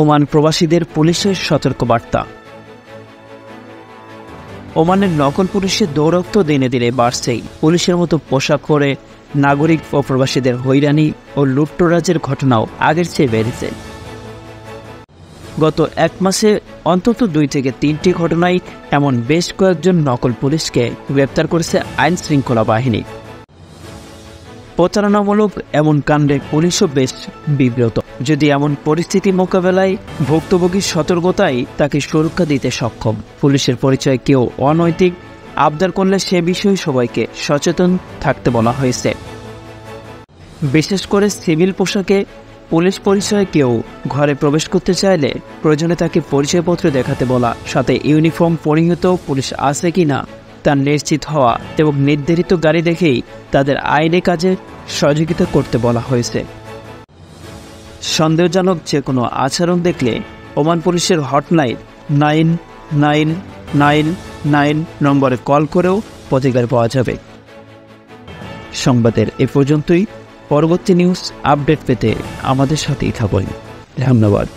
Oman প্রবাসীদের পুলিশের সতর্কবার্তা। ওমানের নকল পুলিশের দৌরত্ব দিনে দিনে বাড়ছেই। পুলিশের মতো পোশাক পরে নাগরিক ও প্রবাসীদের হয়রানি ও লুটতরাজের ঘটনাও আগের চেয়ে বেড়েছে। গত এক মাসে অন্তত 2 থেকে 3টি ঘটনায় এমন বেশ কয়েকজন নকল পুলিশকে গ্রেপ্তার করেছে আইন শৃঙ্খলা বাহিনী। প্রতারণামূলক এমন কাণ্ডে পুলিশও বেশ বিব্রত। যদি এমন পরিস্থিতি মোকাবেলায় ভুক্তভোগীর সতর্কতাই তাকে সুরক্ষা দিতে সক্ষম। পুলিশের পরিচয় কেউ অনৈতিক আবদার করলে সে বিষয়ে সবাইকে সচেতন থাকতে বলা হয়েছে। বিশেষ করে সিভিল পোশাকে পুলিশ পরিচয়ে কেউ ঘরে প্রবেশ করতে চাইলে প্রয়োজনে তাকে পরিচয়পত্র দেখাতে বলা, সাথে ইউনিফর্ম পরিহিত পুলিশ আছে কিনা তা নিশ্চিত হওয়া এবং নির্ধারিত গাড়ি দেখেই তাদের আইনি কাজে সহযোগিতা করতে বলা হয়েছে। সন্দেহজনক যে কোনো আচরণ দেখলে ওমান পুলিশের হটলাইন 9999 নম্বরে কল করেও প্রতিকার পাওয়া যাবে। সংবাদের এ পর্যন্তই। পরবর্তী নিউজ আপডেট পেতে আমাদের সাথেই থাকুন। ধন্যবাদ।